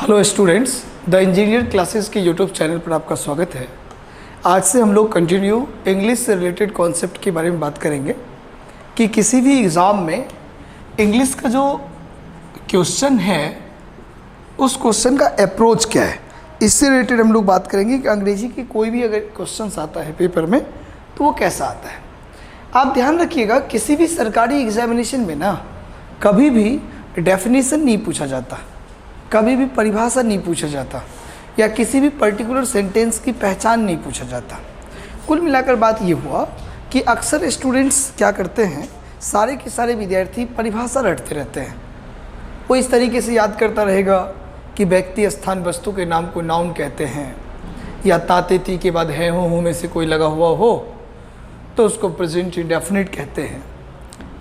Hello students, the engineer classes के YouTube channel पर आपका स्वागत है। आज से हम लोग कंटिन्यू इंग्लिश से रिलेटेड कॉन्सेप्ट के बारे में बात करेंगे कि किसी भी एग्ज़ाम में इंग्लिश का जो क्वेश्चन है उस क्वेश्चन का अप्रोच क्या है, इससे रिलेटेड हम लोग बात करेंगे कि अंग्रेजी की कोई भी अगर क्वेश्चन आता है पेपर में तो वो कैसा आता है। आप ध्यान रखिएगा, किसी भी सरकारी एग्जामिनेशन में ना कभी भी डेफिनेशन नहीं पूछा जाता, कभी भी परिभाषा नहीं पूछा जाता या किसी भी पर्टिकुलर सेंटेंस की पहचान नहीं पूछा जाता। कुल मिलाकर बात ये हुआ कि अक्सर स्टूडेंट्स क्या करते हैं, सारे के सारे विद्यार्थी परिभाषा रटते रहते हैं। वो इस तरीके से याद करता रहेगा कि व्यक्ति, स्थान, वस्तु के नाम को नाउन कहते हैं, या ताते ती के बाद है हो में से कोई लगा हुआ हो तो उसको प्रेजेंट इंडेफिनिट कहते हैं।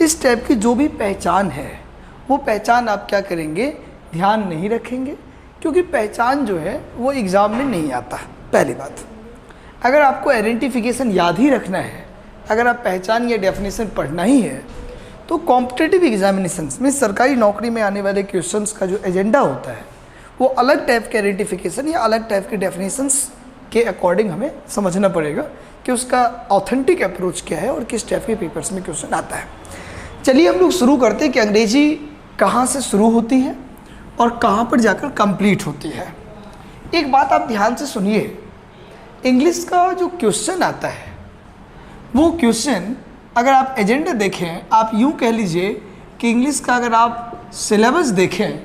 इस टाइप की जो भी पहचान है वो पहचान आप क्या करेंगे, ध्यान नहीं रखेंगे, क्योंकि पहचान जो है वो एग्ज़ाम में नहीं आता। पहली बात, अगर आपको आइडेंटिफिकेशन याद ही रखना है, अगर आप पहचान या डेफिनेशन पढ़ना ही है, तो कॉम्पिटिटिव एग्जामिनेशंस में सरकारी नौकरी में आने वाले क्वेश्चंस का जो एजेंडा होता है वो अलग टाइप के आइडेंटिफिकेशन या अलग टाइप के डेफिनेशंस के अकॉर्डिंग हमें समझना पड़ेगा कि उसका ऑथेंटिक अप्रोच क्या है और किस टाइप के पेपर्स में क्वेश्चन आता है। चलिए हम लोग शुरू करते हैं कि अंग्रेजी कहाँ से शुरू होती है और कहाँ पर जाकर कंप्लीट होती है। एक बात आप ध्यान से सुनिए, इंग्लिश का जो क्वेश्चन आता है वो क्वेश्चन अगर आप एजेंडा देखें, आप यूँ कह लीजिए कि इंग्लिश का अगर आप सिलेबस देखें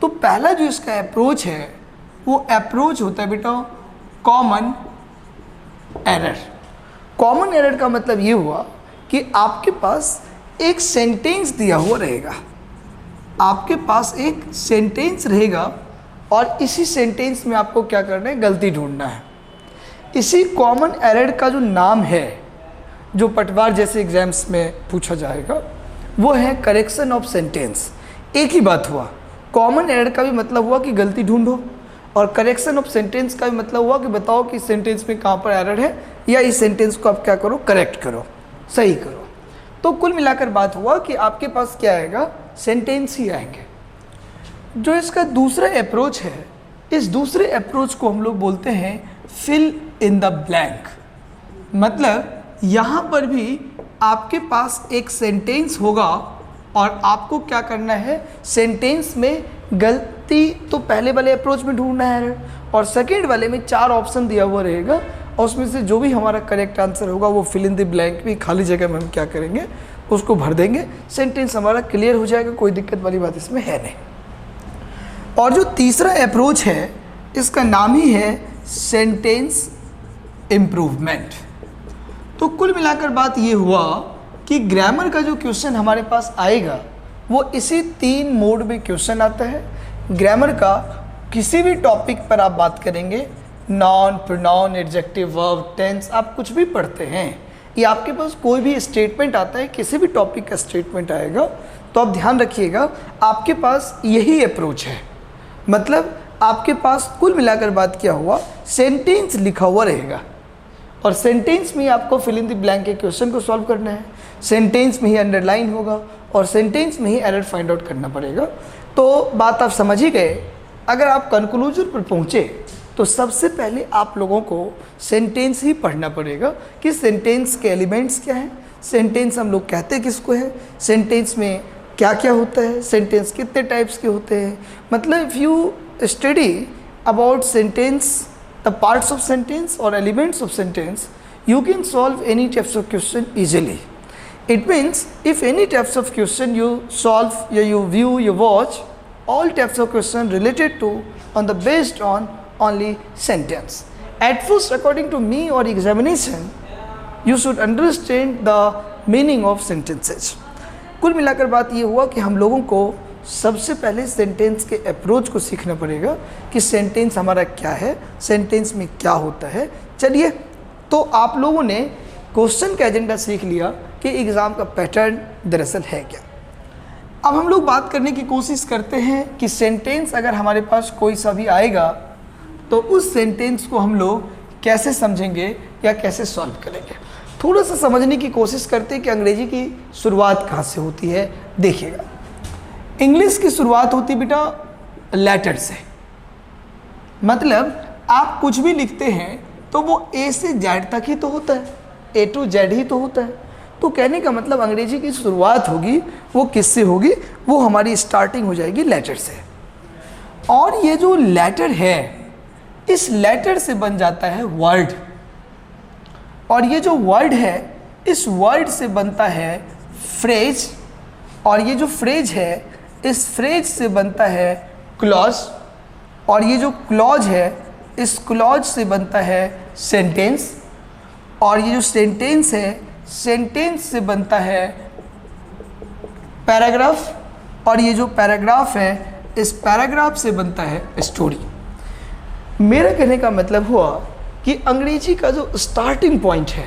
तो पहला जो इसका अप्रोच है वो अप्रोच होता है बेटा कॉमन एरर। कॉमन एरर का मतलब ये हुआ कि आपके पास एक सेंटेंस दिया हुआ रहेगा, आपके पास एक सेंटेंस रहेगा और इसी सेंटेंस में आपको क्या करना है, गलती ढूंढना है। इसी कॉमन एरर का जो नाम है, जो पटवार जैसे एग्जाम्स में पूछा जाएगा, वो है करेक्शन ऑफ सेंटेंस। एक ही बात हुआ, कॉमन एरर का भी मतलब हुआ कि गलती ढूंढो और करेक्शन ऑफ सेंटेंस का भी मतलब हुआ कि बताओ कि इस सेंटेंस में कहाँ पर एरर है या इस सेंटेंस को आप क्या करो, करेक्ट करो, सही करो। तो कुल मिलाकर बात हुआ कि आपके पास क्या आएगा, सेंटेंस ही आएंगे। जो इसका दूसरा अप्रोच है, इस दूसरे अप्रोच को हम लोग बोलते हैं फिल इन द ब्लैंक। मतलब यहाँ पर भी आपके पास एक सेंटेंस होगा और आपको क्या करना है, सेंटेंस में गलती तो पहले वाले अप्रोच में ढूंढना है और सेकेंड वाले में 4 ऑप्शन दिया हुआ रहेगा और उसमें से जो भी हमारा करेक्ट आंसर होगा वो फिल इन द ब्लैंक भी खाली जगह में हम क्या करेंगे, उसको भर देंगे। सेंटेंस हमारा क्लियर हो जाएगा, कोई दिक्कत वाली बात इसमें है नहीं। और जो तीसरा अप्रोच है इसका नाम ही है सेंटेंस इम्प्रूवमेंट। तो कुल मिलाकर बात ये हुआ कि ग्रामर का जो क्वेश्चन हमारे पास आएगा वो इसी 3 मोड में क्वेश्चन आता है। ग्रामर का किसी भी टॉपिक पर आप बात करेंगे, noun, pronoun, adjective, verb, tense, आप कुछ भी पढ़ते हैं या आपके पास कोई भी स्टेटमेंट आता है, किसी भी टॉपिक का स्टेटमेंट आएगा तो आप ध्यान रखिएगा आपके पास यही अप्रोच है। मतलब आपके पास कुल मिलाकर बात क्या हुआ, सेंटेंस लिखा हुआ रहेगा और सेंटेंस में ही आपको फिल इन द ब्लैंक के क्वेश्चन को सॉल्व करना है। सेंटेंस में ही अंडरलाइन होगा और सेंटेंस में ही एरर फाइंड आउट करना पड़ेगा। तो बात आप समझ ही गए। अगर आप कंक्लूजन पर पहुँचे तो सबसे पहले आप लोगों को सेंटेंस ही पढ़ना पड़ेगा कि सेंटेंस के एलिमेंट्स क्या हैं, सेंटेंस हम लोग कहते किसको हैं, सेंटेंस में क्या क्या होता है, सेंटेंस कितने टाइप्स के होते हैं। मतलब if you study about sentence, the parts of sentence और elements of sentence, you can solve any types of question easily. It means if any types of question you solve, you view, you watch, all types of question related to on the based on only sentence. At first, according to me or examination, you should understand the meaning of sentences. कुल मिलाकर बात ये हुआ कि हम लोगों को सबसे पहले सेंटेंस के अप्रोच को सीखना पड़ेगा कि सेंटेंस हमारा क्या है, सेंटेंस में क्या होता है। चलिए, तो आप लोगों ने क्वेश्चन का एजेंडा सीख लिया कि एग्ज़ाम का पैटर्न दरअसल है क्या। अब हम लोग बात करने की कोशिश करते हैं कि सेंटेंस अगर हमारे पास कोई सा भी आएगा तो उस सेंटेंस को हम लोग कैसे समझेंगे या कैसे सॉल्व करेंगे। थोड़ा सा समझने की कोशिश करते हैं कि अंग्रेजी की शुरुआत कहाँ से होती है। देखिएगा, इंग्लिश की शुरुआत होती बेटा लेटर से। मतलब आप कुछ भी लिखते हैं तो वो ए से जेड तक ही तो होता है, ए टू जेड ही तो होता है। तो कहने का मतलब अंग्रेजी की शुरुआत होगी वो किससे होगी, वो हमारी स्टार्टिंग हो जाएगी लेटर से। और ये जो लेटर है इस लेटर से बन जाता है वर्ड, और ये जो वर्ड है इस वर्ड से बनता है फ्रेज, और ये जो फ्रेज है इस फ्रेज से बनता है क्लॉज, और ये जो क्लॉज है इस क्लॉज से बनता है सेंटेंस, और ये जो सेंटेंस है सेंटेंस से बनता है पैराग्राफ, और ये जो पैराग्राफ है इस पैराग्राफ से बनता है स्टोरी। मेरा कहने का मतलब हुआ कि अंग्रेजी का जो स्टार्टिंग पॉइंट है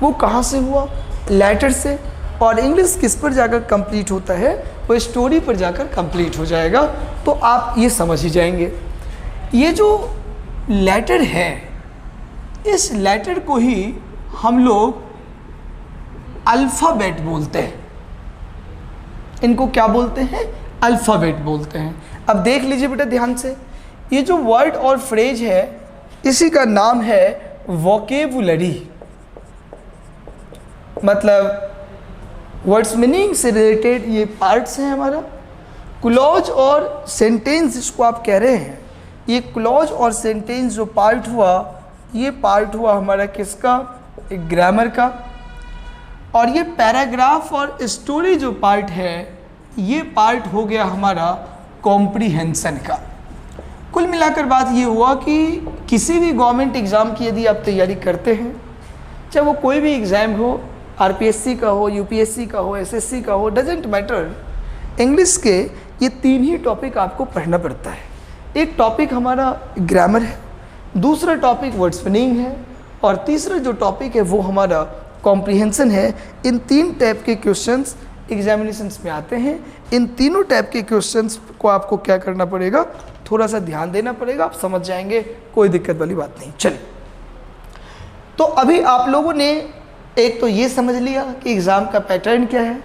वो कहाँ से हुआ, लेटर से, और इंग्लिश किस पर जाकर कंप्लीट होता है, वो स्टोरी पर जाकर कंप्लीट हो जाएगा। तो आप ये समझ ही जाएंगे। ये जो लेटर है इस लेटर को ही हम लोग अल्फ़ाबेट बोलते हैं। इनको क्या बोलते हैं, अल्फ़ाबेट बोलते हैं। अब देख लीजिए बेटा ध्यान से, ये जो वर्ड और फ्रेज है इसी का नाम है वोकेबुलरी, मतलब वर्ड्स मीनिंग से रिलेटेड ये पार्ट्स हैं हमारा। क्लॉज और सेंटेंस जिसको आप कह रहे हैं, ये क्लॉज और सेंटेंस जो पार्ट हुआ ये पार्ट हुआ हमारा किसका, ग्रामर का। और ये पैराग्राफ और स्टोरी जो पार्ट है ये पार्ट हो गया हमारा कॉम्प्रीहेंशन का। कुल मिलाकर बात ये हुआ कि किसी भी गवर्नमेंट एग्ज़ाम की यदि आप तैयारी करते हैं, चाहे वो कोई भी एग्ज़ाम हो, आरपीएससी का हो, यूपीएससी का हो, एसएससी का हो, डजेंट मैटर, इंग्लिश के ये 3 ही टॉपिक आपको पढ़ना पड़ता है। एक टॉपिक हमारा ग्रामर है, दूसरा टॉपिक वर्ड्स मीनिंग है, और तीसरा जो टॉपिक है वो हमारा कॉम्प्रीहेंशन है। इन 3 टाइप के क्वेश्चंस एग्जामिनेशंस में आते हैं। इन तीनों टाइप के क्वेश्चंस को आपको क्या करना पड़ेगा, थोड़ा सा ध्यान देना पड़ेगा, आप समझ जाएंगे, कोई दिक्कत वाली बात नहीं। चलिए, तो अभी आप लोगों ने एक तो ये समझ लिया कि एग्ज़ाम का पैटर्न क्या है,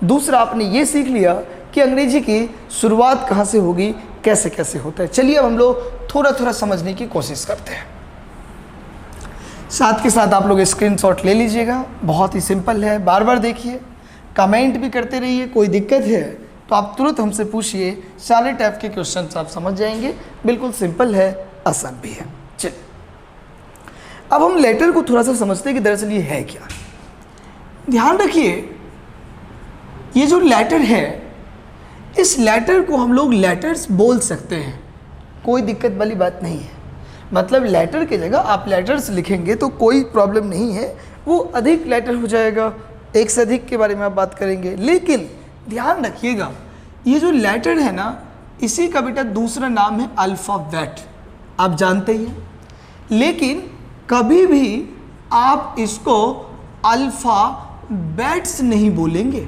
दूसरा आपने ये सीख लिया कि अंग्रेजी की शुरुआत कहाँ से होगी, कैसे कैसे होता है। चलिए अब हम लोग थोड़ा थोड़ा समझने की कोशिश करते हैं। साथ के साथ आप लोग स्क्रीनशॉट ले लीजिएगा, बहुत ही सिंपल है, बार बार देखिए, कमेंट भी करते रहिए। कोई दिक्कत है तो आप तुरंत हमसे पूछिए, सारे टाइप के क्वेश्चन आप समझ जाएंगे। बिल्कुल सिंपल है, आसान भी है। चलिए अब हम लेटर को थोड़ा सा समझते हैं कि दरअसल ये है क्या। ध्यान रखिए, ये जो लेटर है इस लेटर को हम लोग लेटर्स बोल सकते हैं, कोई दिक्कत वाली बात नहीं है। मतलब लेटर की जगह आप लेटर्स लिखेंगे तो कोई प्रॉब्लम नहीं है, वो अधिक लेटर हो जाएगा, एक से अधिक के बारे में आप बात करेंगे। लेकिन ध्यान रखिएगा, ये जो लेटर है ना इसी का बेटा दूसरा नाम है अल्फ़ाबेट, आप जानते ही हैं। लेकिन कभी भी आप इसको अल्फ़ाबेट्स नहीं बोलेंगे।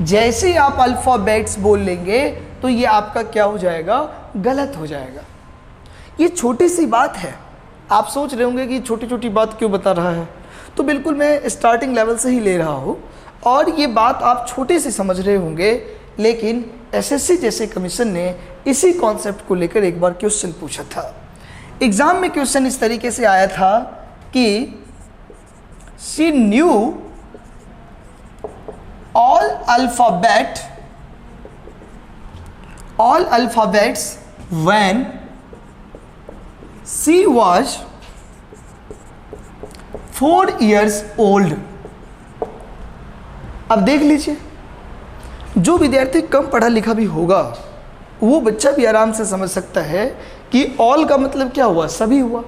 जैसे आप अल्फ़ाबेट्स बोल लेंगे तो ये आपका क्या हो जाएगा, गलत हो जाएगा। ये छोटी सी बात है, आप सोच रहे होंगे कि छोटी छोटी बात क्यों बता रहा है, तो बिल्कुल मैं स्टार्टिंग लेवल से ही ले रहा हूँ और ये बात आप छोटे से समझ रहे होंगे। लेकिन एसएससी जैसे कमीशन ने इसी कॉन्सेप्ट को लेकर एक बार क्वेश्चन पूछा था। एग्ज़ाम में क्वेश्चन इस तरीके से आया था कि she knew all alphabets when she was 4 years old। अब देख लीजिए, जो विद्यार्थी कम पढ़ा लिखा भी होगा वो बच्चा भी आराम से समझ सकता है कि ऑल का मतलब क्या हुआ, सभी हुआ।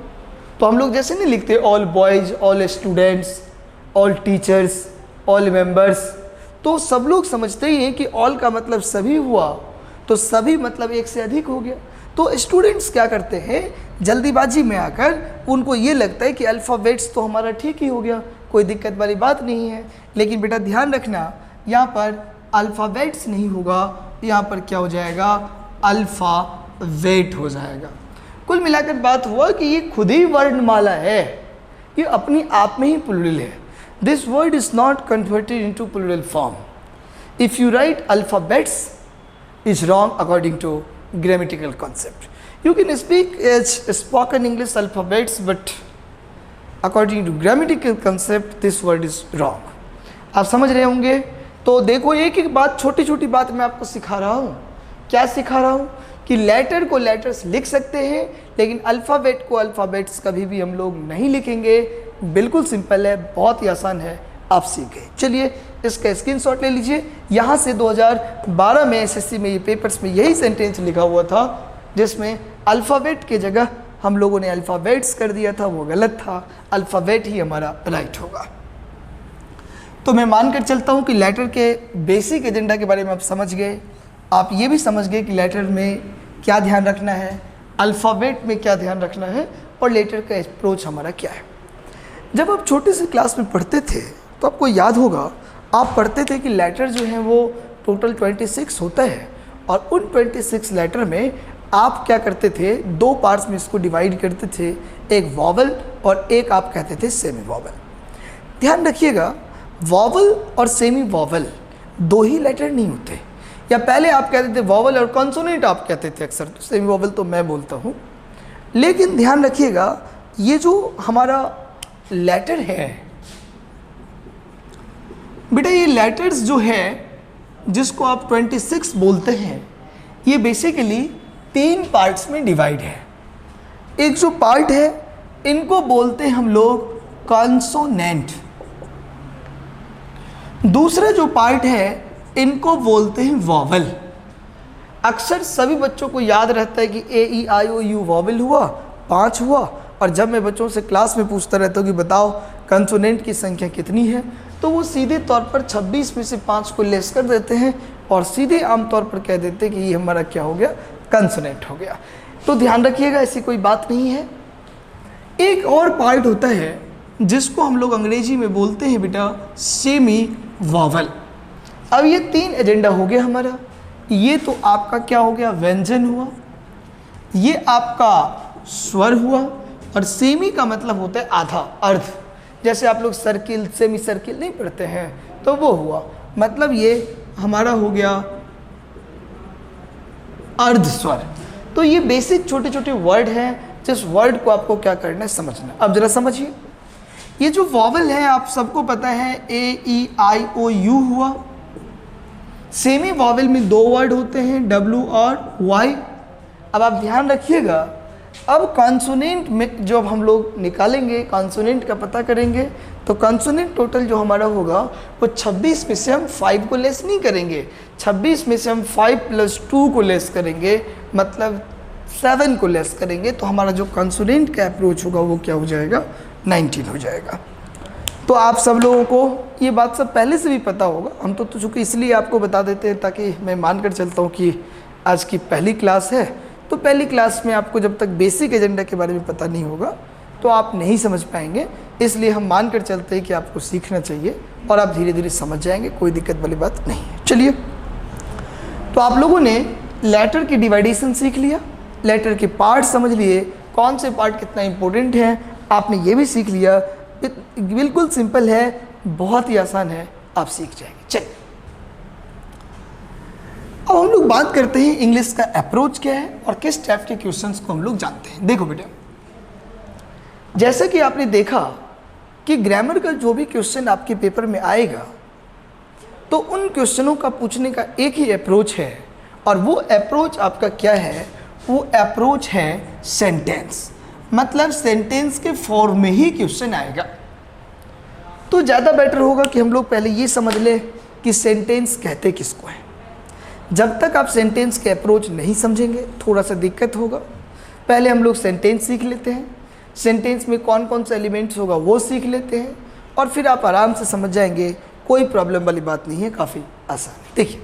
तो हम लोग जैसे नहीं लिखते all boys, all students, all teachers, all members, तो सब लोग समझते ही हैं कि ऑल का मतलब सभी हुआ, तो सभी मतलब एक से अधिक हो गया। तो स्टूडेंट्स क्या करते हैं, जल्दीबाजी में आकर उनको ये लगता है कि अल्फ़ाबेट्स तो हमारा ठीक ही हो गया, कोई दिक्कत वाली बात नहीं है। लेकिन बेटा ध्यान रखना, यहाँ पर अल्फ़ाबेट्स नहीं होगा, यहाँ पर क्या हो जाएगा, अल्फ़ाबेट हो जाएगा। कुल मिलाकर बात हुआ कि ये खुद ही वर्णमाला है, ये अपनी आप में ही प्लूरल है। This word is not converted into plural form. If you write alphabets, is wrong according to grammatical concept. You can speak as spoken English alphabets, but according to grammatical concept, this word is wrong. आप समझ रहे होंगे। तो देखो एक एक बात, छोटी छोटी बात मैं आपको सिखा रहा हूँ। क्या सिखा रहा हूँ कि लेटर को लेटर्स लिख सकते हैं, लेकिन अल्फ़ाबेट को अल्फ़ाबेट्स कभी भी हम लोग नहीं लिखेंगे। बिल्कुल सिंपल है, बहुत ही आसान है, आप सीख गए। चलिए इसका स्क्रीनशॉट ले लीजिए। यहाँ से 2012 में एसएससी में ये पेपर्स में यही सेंटेंस लिखा हुआ था, जिसमें अल्फ़ाबेट की जगह हम लोगों ने अल्फ़ाबेट्स कर दिया था, वो गलत था। अल्फ़ाबेट ही हमारा राइट होगा। तो मैं मानकर चलता हूँ कि लेटर के बेसिक एजेंडा के बारे में आप समझ गए। आप ये भी समझ गए कि लेटर में क्या ध्यान रखना है, अल्फ़ाबेट में क्या ध्यान रखना है, और लेटर का अप्रोच हमारा क्या है। जब आप छोटे से क्लास में पढ़ते थे तो आपको याद होगा, आप पढ़ते थे कि लेटर जो हैं वो टोटल 26 होता है, और उन 26 लेटर में आप क्या करते थे, दो पार्ट्स में इसको डिवाइड करते थे, एक वॉवल और एक आप कहते थे सेमी वॉवल। ध्यान रखिएगा, वॉवल और सेमी वॉवल दो ही लेटर नहीं होते, या पहले आप कहते थे वॉवल और कॉन्सोनेंट आप कहते थे अक्सर, तो सेमी वॉवल तो मैं बोलता हूँ। लेकिन ध्यान रखिएगा, ये जो हमारा लेटर है बेटा, ये लेटर्स जो है जिसको आप 26 बोलते हैं, ये बेसिकली 3 पार्ट्स में डिवाइड है। एक जो पार्ट है इनको बोलते हैं हम लोग कॉन्सोनेंट, दूसरा जो पार्ट है इनको बोलते हैं वॉवल। अक्सर सभी बच्चों को याद रहता है कि ए ई आई ओ यू वॉवल हुआ, 5 हुआ, और जब मैं बच्चों से क्लास में पूछता रहता हूँ कि बताओ कंसोनेंट की संख्या कितनी है, तो वो सीधे तौर पर 26 में से 5 को लेस कर देते हैं और सीधे आमतौर पर कह देते हैं कि ये हमारा क्या हो गया, कंसोनेंट हो गया। तो ध्यान रखिएगा, ऐसी कोई बात नहीं है। एक और पार्ट होता है जिसको हम लोग अंग्रेजी में बोलते हैं बेटा सेमी वॉवल। अब ये 3 एजेंडा हो गया हमारा। ये तो आपका क्या हो गया, व्यंजन हुआ, ये आपका स्वर हुआ, और सेमी का मतलब होता है आधा, अर्ध। जैसे आप लोग सर्किल सेमी सर्किल नहीं पढ़ते हैं, तो वो हुआ, मतलब ये हमारा हो गया अर्ध स्वर। तो ये बेसिक छोटे छोटे वर्ड हैं, जिस वर्ड को आपको क्या करना है, समझना। अब जरा समझिए, ये जो वॉवल है आप सबको पता है, ए ई आई ओ यू हुआ। सेमी वॉवल में 2 वर्ड होते हैं, डब्ल्यू और वाई। अब आप ध्यान रखिएगा, अब कॉन्सोनेंट में जब हम लोग निकालेंगे, कॉन्सोनेंट का पता करेंगे, तो कॉन्सोनेंट टोटल जो हमारा होगा वो 26 में से हम 5 को लेस नहीं करेंगे, 26 में से हम 5 + 2 को लेस करेंगे, मतलब 7 को लेस करेंगे। तो हमारा जो कॉन्सोनेंट का अप्रोच होगा वो क्या हो जाएगा, 19 हो जाएगा। तो आप सब लोगों को ये बात सब पहले से भी पता होगा, हम तो चूँकि इसलिए आपको बता देते हैं ताकि मैं मानकर चलता हूँ कि आज की पहली क्लास है, तो पहली क्लास में आपको जब तक बेसिक एजेंडा के बारे में पता नहीं होगा तो आप नहीं समझ पाएंगे। इसलिए हम मानकर चलते हैं कि आपको सीखना चाहिए और आप धीरे धीरे समझ जाएंगे, कोई दिक्कत वाली बात नहीं है। चलिए, तो आप लोगों ने लेटर की डिवाइडेशन सीख लिया, लेटर के पार्ट समझ लिए, कौन से पार्ट कितना इंपॉर्टेंट है आपने ये भी सीख लिया। बिल्कुल सिंपल है, बहुत ही आसान है, आप सीख जाएंगे। चलिए, अब हम लोग बात करते हैं इंग्लिश का अप्रोच क्या है और किस टाइप के क्वेश्चंस को हम लोग जानते हैं। देखो बेटा, जैसा कि आपने देखा कि ग्रामर का जो भी क्वेश्चन आपके पेपर में आएगा, तो उन क्वेश्चनों का पूछने का एक ही अप्रोच है, और वो अप्रोच आपका क्या है, वो अप्रोच है सेंटेंस। मतलब सेंटेंस के फॉर्म में ही क्वेश्चन आएगा। तो ज़्यादा बेटर होगा कि हम लोग पहले ये समझ लें कि सेंटेंस कहते किसको है। जब तक आप सेंटेंस के अप्रोच नहीं समझेंगे थोड़ा सा दिक्कत होगा। पहले हम लोग सेंटेंस सीख लेते हैं, सेंटेंस में कौन कौन सा एलिमेंट्स होगा वो सीख लेते हैं, और फिर आप आराम से समझ जाएंगे, कोई प्रॉब्लम वाली बात नहीं है, काफ़ी आसान है। देखिए,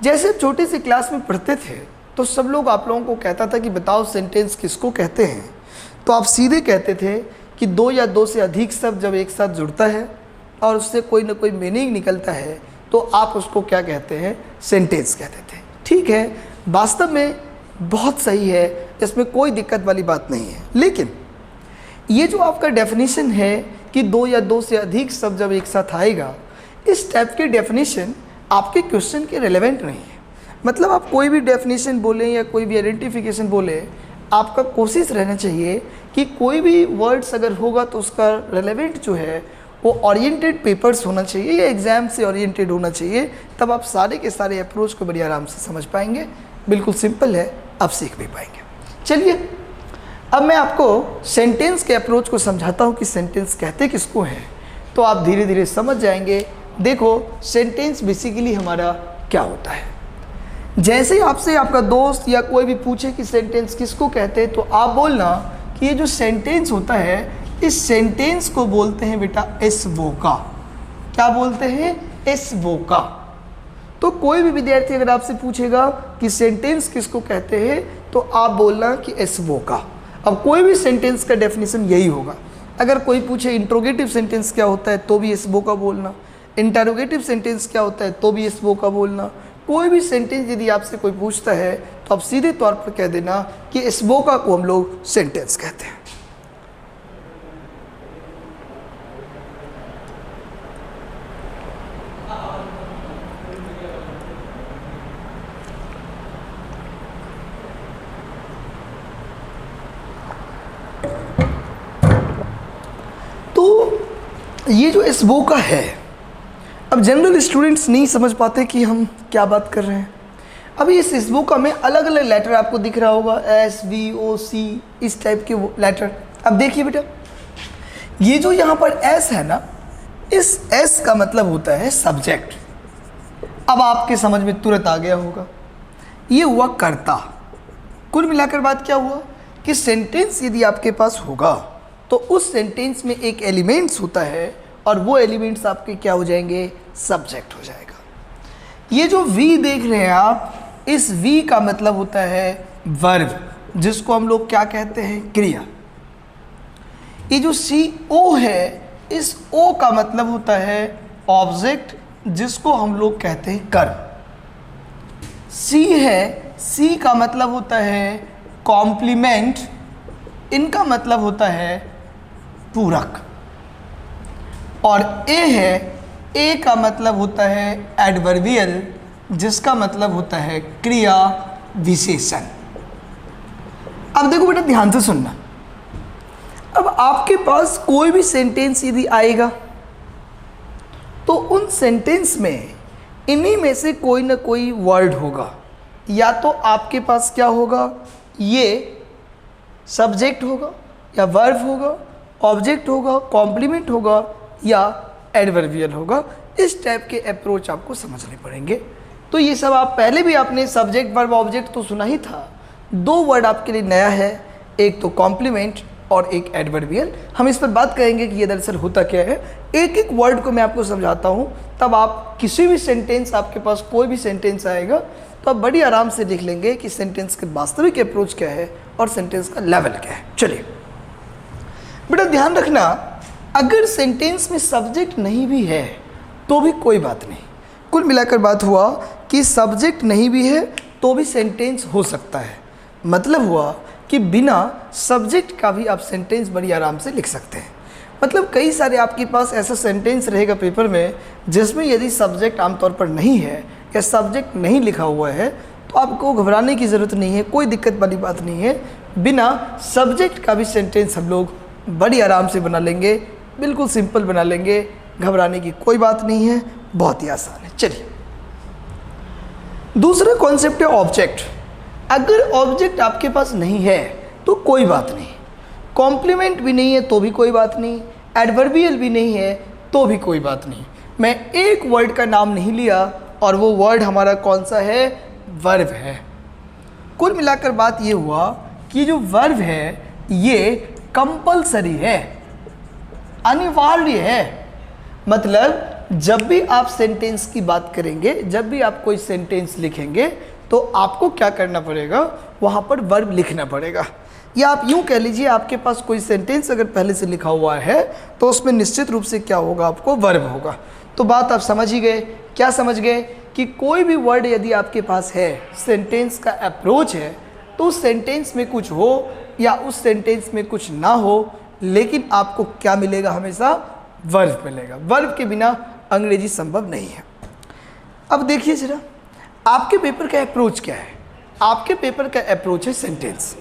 जैसे छोटे से क्लास में पढ़ते थे तो सब लोग आप लोगों को कहता था कि बताओ सेंटेंस किसको कहते हैं, तो आप सीधे कहते थे कि 2 या 2 से अधिक शब्द जब एक साथ जुड़ता है और उससे कोई ना कोई मीनिंग निकलता है तो आप उसको क्या कहते हैं, सेंटेंस कहते थे। ठीक है, वास्तव में बहुत सही है, इसमें कोई दिक्कत वाली बात नहीं है। लेकिन ये जो आपका डेफिनेशन है कि 2 या 2 से अधिक शब्द जब एक साथ आएगा, इस टाइप के डेफिनेशन आपके क्वेश्चन के रिलेवेंट नहीं है। मतलब आप कोई भी डेफिनेशन बोलें या कोई भी आइडेंटिफिकेशन बोले, आपका कोशिश रहना चाहिए कि कोई भी वर्ड्स अगर होगा तो उसका रेलेवेंट जो है वो ओरिएंटेड पेपर्स होना चाहिए या एग्ज़ाम से ओरिएंटेड होना चाहिए, तब आप सारे के सारे अप्रोच को बड़ी आराम से समझ पाएंगे। बिल्कुल सिंपल है, आप सीख भी पाएंगे। चलिए अब मैं आपको सेंटेंस के अप्रोच को समझाता हूँ कि सेंटेंस कहते किसको हैं, तो आप धीरे धीरे समझ जाएंगे। देखो सेंटेंस बेसिकली हमारा क्या होता है। जैसे ही आपसे आपका दोस्त या कोई भी पूछे कि सेंटेंस किसको कहते हैं, तो आप बोलना कि ये जो सेंटेंस होता है, इस सेंटेंस को बोलते हैं बेटा एस वोका। क्या बोलते हैं? एस वोका। तो कोई भी विद्यार्थी अगर आपसे पूछेगा कि सेंटेंस किसको कहते हैं, तो आप बोलना कि एस वोका। अब कोई भी सेंटेंस का डेफिनेशन यही होगा। अगर कोई पूछे इंट्रोगेटिव सेंटेंस क्या होता है, तो भी एस वोका बोलना। इंटरोगेटिव सेंटेंस क्या होता है, तो भी एस वोका बोलना। कोई भी सेंटेंस यदि आपसे कोई पूछता है तो आप सीधे तौर पर कह देना कि इस वोका को हम लोग सेंटेंस कहते हैं। तो ये जो इस वोका है, अब जनरल स्टूडेंट्स नहीं समझ पाते कि हम क्या बात कर रहे हैं। अभी इस इसबोका में अलग अलग लेटर आपको दिख रहा होगा, एस, वी, ओ, सी, इस टाइप के लेटर। अब देखिए बेटा, ये जो यहाँ पर एस है ना, इस एस का मतलब होता है सब्जेक्ट। अब आपके समझ में तुरंत आ गया होगा, ये हुआ कर्ता। कुल मिलाकर बात क्या हुआ कि सेंटेंस यदि आपके पास होगा तो उस सेंटेंस में एक एलिमेंट्स होता है और वो एलिमेंट्स आपके क्या हो जाएंगे? सब्जेक्ट हो जाएगा। ये जो वी देख रहे हैं आप, इस वी का मतलब होता है वर्ब, जिसको हम लोग क्या कहते हैं? क्रिया। ये जो सी ओ है, इस ओ का मतलब होता है ऑब्जेक्ट, जिसको हम लोग कहते हैं कर्म। सी है, सी का मतलब होता है कॉम्प्लीमेंट, इनका मतलब होता है पूरक। और ए है, ए का मतलब होता है एडवर्बियल, जिसका मतलब होता है क्रिया विशेषण। अब देखो बेटा, ध्यान से सुनना। अब आपके पास कोई भी सेंटेंस यदि आएगा तो उन सेंटेंस में इन्हीं में से कोई ना कोई वर्ड होगा। या तो आपके पास क्या होगा? ये सब्जेक्ट होगा या वर्ब होगा, ऑब्जेक्ट होगा, कॉम्प्लीमेंट होगा या एडवर्बियल होगा। इस टाइप के अप्रोच आपको समझने पड़ेंगे। तो ये सब आप पहले भी आपने सब्जेक्ट, वर्ब, ऑब्जेक्ट तो सुना ही था। दो वर्ड आपके लिए नया है, एक तो कॉम्प्लीमेंट और एक एडवर्बियल। हम इस पर बात करेंगे कि ये दरअसल होता क्या है। एक एक वर्ड को मैं आपको समझाता हूँ, तब आप किसी भी सेंटेंस, आपके पास कोई भी सेंटेंस आएगा तो आप बड़ी आराम से देख लेंगे कि सेंटेंस के वास्तविक अप्रोच क्या है और सेंटेंस का लेवल क्या है। चलिए बेटा, ध्यान रखना, अगर सेंटेंस में सब्जेक्ट नहीं भी है तो भी कोई बात नहीं। कुल मिलाकर बात हुआ कि सब्जेक्ट नहीं भी है तो भी सेंटेंस हो सकता है। मतलब हुआ कि बिना सब्जेक्ट का भी आप सेंटेंस बड़ी आराम से लिख सकते हैं। मतलब कई सारे आपके पास ऐसा सेंटेंस रहेगा पेपर में जिसमें यदि सब्जेक्ट आमतौर पर नहीं है या सब्जेक्ट नहीं लिखा हुआ है, तो आपको घबराने की ज़रूरत नहीं है, कोई दिक्कत वाली बात नहीं है। बिना सब्जेक्ट का भी सेंटेंस हम लोग बड़ी आराम से बना लेंगे, बिल्कुल सिंपल बना लेंगे, घबराने की कोई बात नहीं है, बहुत ही आसान है। चलिए, दूसरा कॉन्सेप्ट है ऑब्जेक्ट। अगर ऑब्जेक्ट आपके पास नहीं है तो कोई बात नहीं, कॉम्प्लीमेंट भी नहीं है तो भी कोई बात नहीं, एडवर्बियल भी नहीं है तो भी कोई बात नहीं। मैं एक वर्ड का नाम नहीं लिया और वो वर्ड हमारा कौन सा है? वर्ब है। कुल मिलाकर बात ये हुआ कि जो वर्ब है ये कंपल्सरी है, अनिवार्य है। मतलब जब भी आप सेंटेंस की बात करेंगे, जब भी आप कोई सेंटेंस लिखेंगे तो आपको क्या करना पड़ेगा? वहाँ पर वर्ब लिखना पड़ेगा। या आप यूँ कह लीजिए, आपके पास कोई सेंटेंस अगर पहले से लिखा हुआ है तो उसमें निश्चित रूप से क्या होगा? आपको वर्ब होगा। तो बात आप समझ ही गए। क्या समझ गए? कि कोई भी वर्ड यदि आपके पास है, सेंटेंस का अप्रोच है, तो उस सेंटेंस में कुछ हो या उस सेंटेंस में कुछ ना हो, लेकिन आपको क्या मिलेगा? हमेशा वर्ब मिलेगा। वर्ब के बिना अंग्रेजी संभव नहीं है। अब देखिए जरा, आपके पेपर का अप्रोच क्या है? आपके पेपर का अप्रोच है सेंटेंस,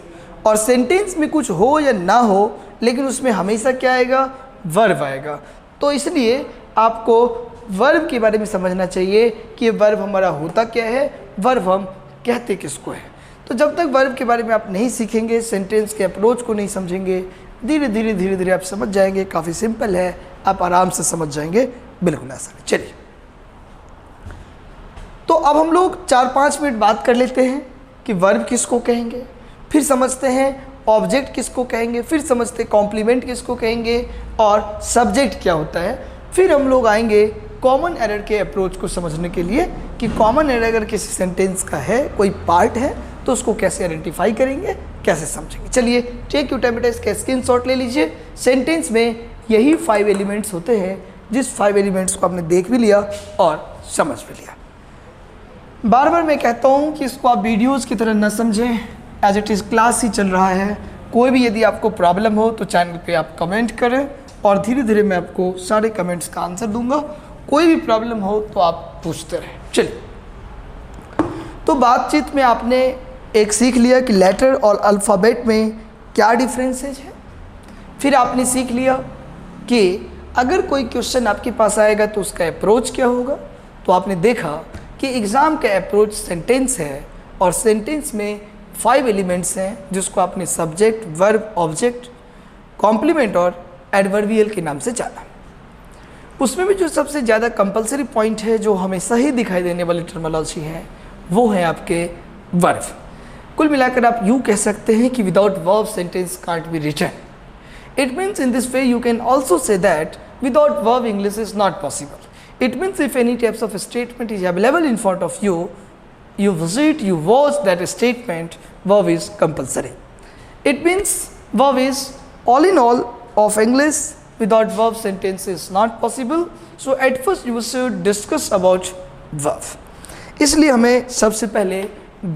और सेंटेंस में कुछ हो या ना हो लेकिन उसमें हमेशा क्या आएगा? वर्ब आएगा। तो इसलिए आपको वर्ब के बारे में समझना चाहिए कि वर्ब हमारा होता क्या है, वर्ब हम कहते किसको है। तो जब तक वर्ब के बारे में आप नहीं सीखेंगे, सेंटेंस के अप्रोच को नहीं समझेंगे, धीरे धीरे आप समझ जाएंगे। काफ़ी सिंपल है, आप आराम से समझ जाएंगे, बिल्कुल आसान है। चलिए, तो अब हम लोग 4-5 मिनट बात कर लेते हैं कि वर्ब किसको कहेंगे, फिर समझते हैं ऑब्जेक्ट किसको कहेंगे, फिर समझते कॉम्प्लीमेंट किसको कहेंगे और सब्जेक्ट क्या होता है। फिर हम लोग आएंगे कॉमन एरर के अप्रोच को समझने के लिए कि कॉमन एरर अगर किसी सेंटेंस का है, कोई पार्ट है, तो उसको कैसे आइडेंटिफाई करेंगे, कैसे समझेंगे। चलिए, टेक योर टाइम, इसका स्क्रीनशॉट ले लीजिए। सेंटेंस में यही 5 एलिमेंट्स होते हैं, जिस 5 एलिमेंट्स को आपने देख भी लिया और समझ भी लिया। बार बार मैं कहता हूँ कि इसको आप वीडियोज़ की तरह न समझें, एज इट इज़ क्लास ही चल रहा है। कोई भी यदि आपको प्रॉब्लम हो तो चैनल पे आप कमेंट करें और धीरे धीरे मैं आपको सारे कमेंट्स का आंसर दूंगा। कोई भी प्रॉब्लम हो तो आप पूछते रहें। चलिए, तो बातचीत में आपने एक सीख लिया कि लेटर और अल्फ़ाबेट में क्या डिफरेंसेज है। फिर आपने सीख लिया कि अगर कोई क्वेश्चन आपके पास आएगा तो उसका अप्रोच क्या होगा। तो आपने देखा कि एग्ज़ाम का अप्रोच सेंटेंस है और सेंटेंस में 5 एलिमेंट्स हैं, जिसको आपने सब्जेक्ट, वर्ब, ऑब्जेक्ट, कॉम्प्लीमेंट और एडवर्बियल के नाम से जाना। उसमें भी जो सबसे ज़्यादा कंपलसरी पॉइंट है, जो हमेशा ही दिखाई देने वाली टर्मिनोलॉजी है, वो है आपके वर्ब। कुल मिलाकर आप यूँ कह सकते हैं कि without verb sentence can't be written. It means in this way you can also say that without verb English is not possible. It means if any types of statement is available in front of you, you visit, you watch that statement, verb is compulsory. It means verb is all in all of English. Without verb sentence is not possible. So at first you should discuss about verb. इसलिए हमें सबसे पहले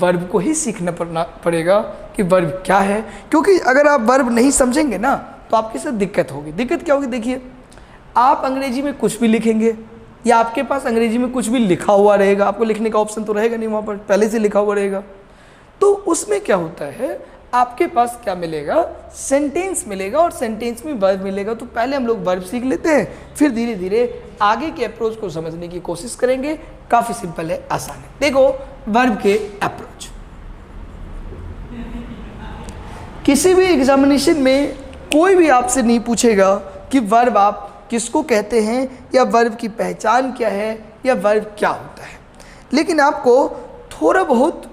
verb को ही सीखना पड़ेगा कि verb क्या है, क्योंकि अगर आप वर्ब नहीं समझेंगे ना तो आपके साथ दिक्कत होगी। दिक्कत क्या होगी? देखिए, आप अंग्रेजी में कुछ भी लिखेंगे या आपके पास अंग्रेजी में कुछ भी लिखा हुआ रहेगा, आपको लिखने का ऑप्शन तो रहेगा नहीं, वहाँ पर पहले से लिखा हुआ रहेगा। तो उसमें क्या होता है, आपके पास क्या मिलेगा? सेंटेंस मिलेगा और सेंटेंस में वर्ब मिलेगा। तो पहले हम लोग वर्ब सीख लेते हैं, फिर धीरे धीरे आगे के अप्रोच को समझने की कोशिश करेंगे। काफ़ी सिंपल है, आसान है। देखो वर्ब के अप्रोच। किसी भी एग्जामिनेशन में कोई भी आपसे नहीं पूछेगा कि वर्ब आप किसको कहते हैं या वर्ब की पहचान क्या है या वर्ब क्या होता है, लेकिन आपको थोड़ा बहुत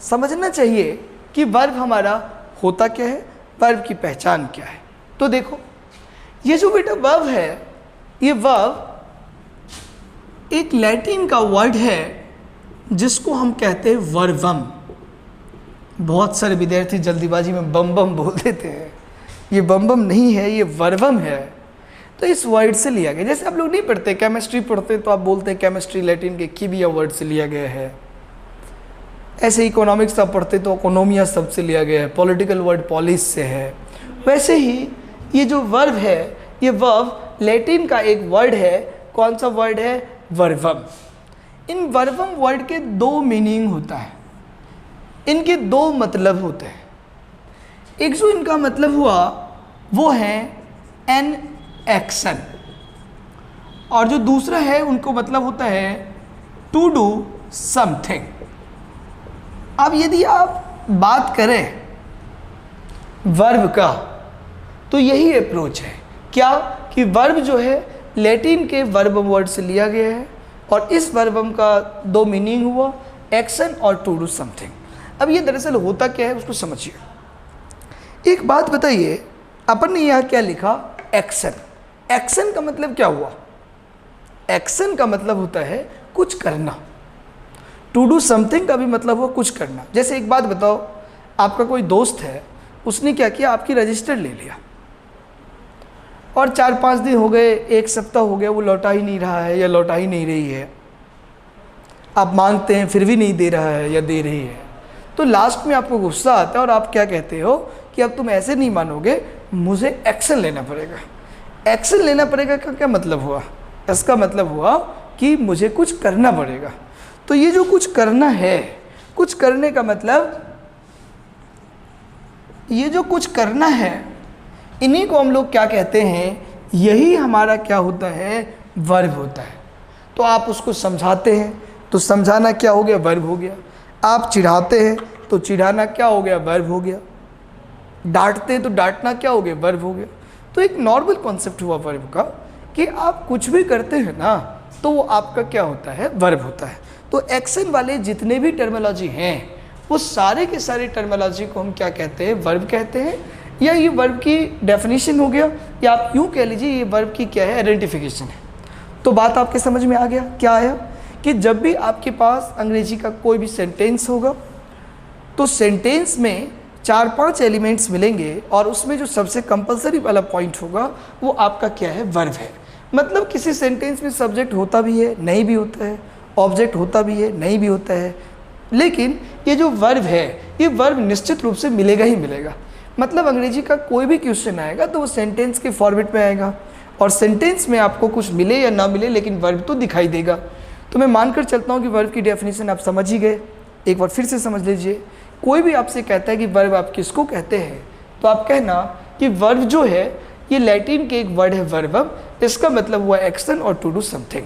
समझना चाहिए कि वर्ब हमारा होता क्या है, वर्ब की पहचान क्या है। तो देखो, ये जो बेटा वर्ब है, ये वर्ब एक लैटिन का वर्ड है जिसको हम कहते हैं वर्बम। बहुत सारे विद्यार्थी जल्दीबाजी में बम बम बोल देते हैं। ये बम बम नहीं है, ये वर्बम है। तो इस वर्ड से लिया गया। जैसे आप लोग नहीं पढ़ते, केमिस्ट्री पढ़ते तो आप बोलते हैं केमिस्ट्री लैटिन के किबिया वर्ड से लिया गया है। ऐसे इकोनॉमिक्स आप पढ़ते तो इकोनोमिया शब्द से लिया गया है। पॉलिटिकल वर्ड पॉलिस से है। वैसे ही ये जो वर्ब है, ये वर्ब लैटिन का एक वर्ड है। कौन सा वर्ड है? वर्बम। इन वर्बम वर्ड के 2 मीनिंग होता है, इनके 2 मतलब होते हैं। एक जो इनका मतलब हुआ वो है एन एक्शन, और जो दूसरा है उनको मतलब होता है टू डू समथिंग। अब यदि आप बात करें वर्ब का तो यही अप्रोच है। क्या कि वर्ब जो है लैटिन के वर्बम वर्ड से लिया गया है और इस वर्बम का 2 मीनिंग हुआ, एक्शन और टू डू समथिंग। अब ये दरअसल होता क्या है उसको समझिए। एक बात बताइए, अपन ने यहाँ क्या लिखा? एक्शन। एक्शन का मतलब क्या हुआ? एक्शन का मतलब होता है कुछ करना। टू डू समथिंग का भी मतलब हुआ कुछ करना। जैसे एक बात बताओ, आपका कोई दोस्त है, उसने क्या किया? आपकी रजिस्टर ले लिया और 4-5 दिन हो गए, 1 सप्ताह हो गया, वो लौटा ही नहीं रहा है या लौटा ही नहीं रही है। आप मांगते हैं फिर भी नहीं दे रहा है या दे रही है। तो लास्ट में आपको गुस्सा आता है और आप क्या कहते हो कि अब तुम ऐसे नहीं मानोगे, मुझे एक्शन लेना पड़ेगा। एक्शन लेना पड़ेगा का क्या मतलब हुआ? इसका मतलब हुआ कि मुझे कुछ करना पड़ेगा। तो ये जो कुछ करना है, कुछ करने का मतलब, ये जो कुछ करना है, इन्हीं को हम लोग क्या कहते हैं, यही हमारा क्या होता है, वर्ब होता है। तो आप उसको समझाते हैं तो समझाना क्या हो गया, वर्ब हो गया। आप चिढ़ाते हैं तो चिढ़ाना क्या हो गया, वर्ब हो गया। डांटते हैं तो डांटना क्या हो गया, वर्ब हो गया। तो एक नॉर्मल कॉन्सेप्ट हुआ वर्ब का कि आप कुछ भी करते हैं ना तो वो आपका क्या होता है, वर्ब होता है। तो एक्शन वाले जितने भी टर्मिनोलॉजी हैं वो सारे के सारे टर्मिनोलॉजी को हम क्या कहते हैं, वर्ब कहते हैं। या ये वर्ब की डेफिनेशन हो गया, या आप यूँ कह लीजिए ये वर्ब की क्या है, आइडेंटिफिकेशन है। तो बात आपके समझ में आ गया, क्या आया कि जब भी आपके पास अंग्रेजी का कोई भी सेंटेंस होगा तो सेंटेंस में 4-5 एलिमेंट्स मिलेंगे और उसमें जो सबसे कंपलसरी वाला पॉइंट होगा वो आपका क्या है, वर्ब है। मतलब किसी सेंटेंस में सब्जेक्ट होता भी है, नहीं भी होता है, ऑब्जेक्ट होता भी है, नहीं भी होता है, लेकिन ये जो वर्ब है ये वर्ब निश्चित रूप से मिलेगा ही मिलेगा। मतलब अंग्रेजी का कोई भी क्वेश्चन आएगा तो वो सेंटेंस के फॉर्मेट में आएगा और सेंटेंस में आपको कुछ मिले या ना मिले लेकिन वर्ब तो दिखाई देगा। तो मैं मानकर चलता हूँ कि वर्ब की डेफिनेशन आप समझ ही गए। एक बार फिर से समझ लीजिए, कोई भी आपसे कहता है कि वर्ब आप किसको कहते हैं तो आप कहना कि वर्ब जो है ये लैटिन के एक वर्ड है वर्बम, इसका मतलब हुआ एक्शन और टू डू समथिंग।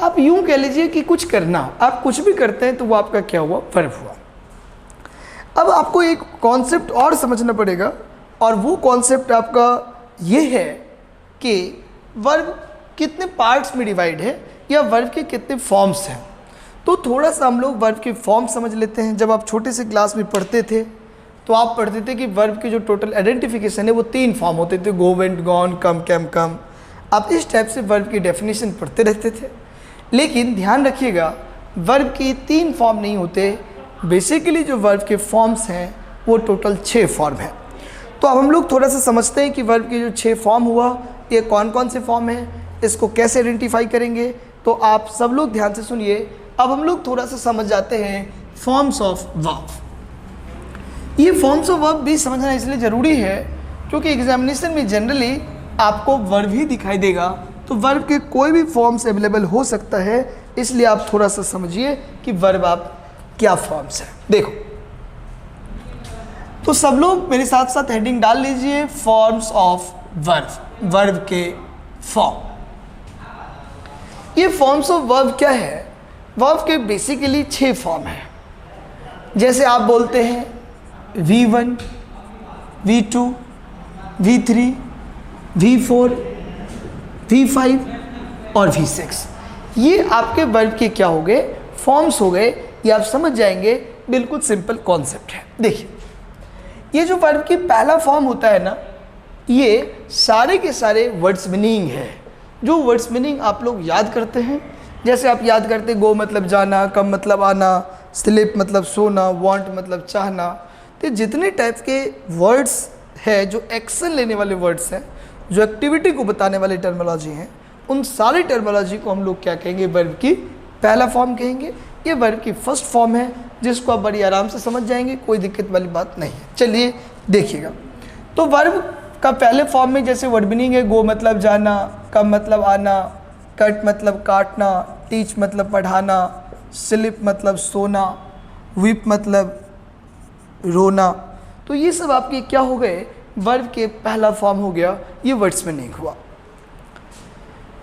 आप यूँ कह लीजिए कि कुछ करना, आप कुछ भी करते हैं तो वो आपका क्या हुआ, वर्ब हुआ। अब आपको एक कॉन्सेप्ट और समझना पड़ेगा और वो कॉन्सेप्ट आपका ये है कि वर्ब कितने पार्ट्स में डिवाइड है या वर्ब के कितने फॉर्म्स हैं। तो थोड़ा सा हम लोग वर्ब के फॉर्म समझ लेते हैं। जब आप छोटे से क्लास में पढ़ते थे तो आप पढ़ते थे कि वर्ब की जो टोटल आइडेंटिफिकेशन है वो 3 फॉर्म होते थे, गो, वेंट, गॉन, कम, कैम, कम। आप इस टाइप से वर्ब की डेफिनेशन पढ़ते रहते थे, लेकिन ध्यान रखिएगा वर्ब की 3 फॉर्म नहीं होते। बेसिकली जो वर्ब के फॉर्म्स हैं वो टोटल 6 फॉर्म हैं। तो अब हम लोग थोड़ा सा समझते हैं कि वर्ब के जो 6 फॉर्म हुआ ये कौन कौन से फॉर्म हैं, इसको कैसे आइडेंटिफाई करेंगे। तो आप सब लोग ध्यान से सुनिए। अब हम लोग थोड़ा सा समझ जाते हैं फॉर्म्स ऑफ वर्ब। ये फॉर्म्स ऑफ वर्ब भी समझना इसलिए ज़रूरी है क्योंकि एग्जामिनेशन में जनरली आपको वर्ब ही दिखाई देगा, तो वर्ब के कोई भी फॉर्म्स अवेलेबल हो सकता है, इसलिए आप थोड़ा सा समझिए कि वर्ब आप क्या फॉर्म्स हैं। देखो, तो सब लोग मेरे साथ साथ हेडिंग डाल लीजिए, फॉर्म्स ऑफ वर्ब, वर्ब के फॉर्म। ये फॉर्म्स ऑफ वर्ब क्या है, वर्ब के बेसिकली 6 फॉर्म हैं। जैसे आप बोलते हैं V1, V2, V3, V4, V5 और V6। ये आपके वर्ब के क्या हो गए, फॉर्म्स हो गए। ये आप समझ जाएंगे, बिल्कुल सिंपल कॉन्सेप्ट है। देखिए, ये जो वर्ब की पहला फॉर्म होता है ना, ये सारे के सारे वर्ड्स मीनिंग है। जो वर्ड्स मीनिंग आप लोग याद करते हैं, जैसे आप याद करते गो मतलब जाना, कम मतलब आना, स्लीप मतलब सोना, वांट मतलब चाहना। तो जितने टाइप के वर्ड्स है जो एक्शन लेने वाले वर्ड्स हैं, जो एक्टिविटी को बताने वाले टर्मिनोलॉजी हैं, उन सारी टर्मिनोलॉजी को हम लोग क्या कहेंगे, वर्ब की पहला फॉर्म कहेंगे। ये वर्ब की फर्स्ट फॉर्म है जिसको आप बड़ी आराम से समझ जाएंगे, कोई दिक्कत वाली बात नहीं है। चलिए देखिएगा, तो वर्ब का पहले फॉर्म में जैसे वर्ड मीनिंग है, गो मतलब जाना, कम मतलब आना, कट मतलब काटना, टीच मतलब पढ़ाना, स्लिप मतलब सोना, वीप मतलब रोना। तो ये सब आपके क्या हो गए, वर्ब के पहला फॉर्म हो गया। ये वर्ड्स मीनिंग हुआ।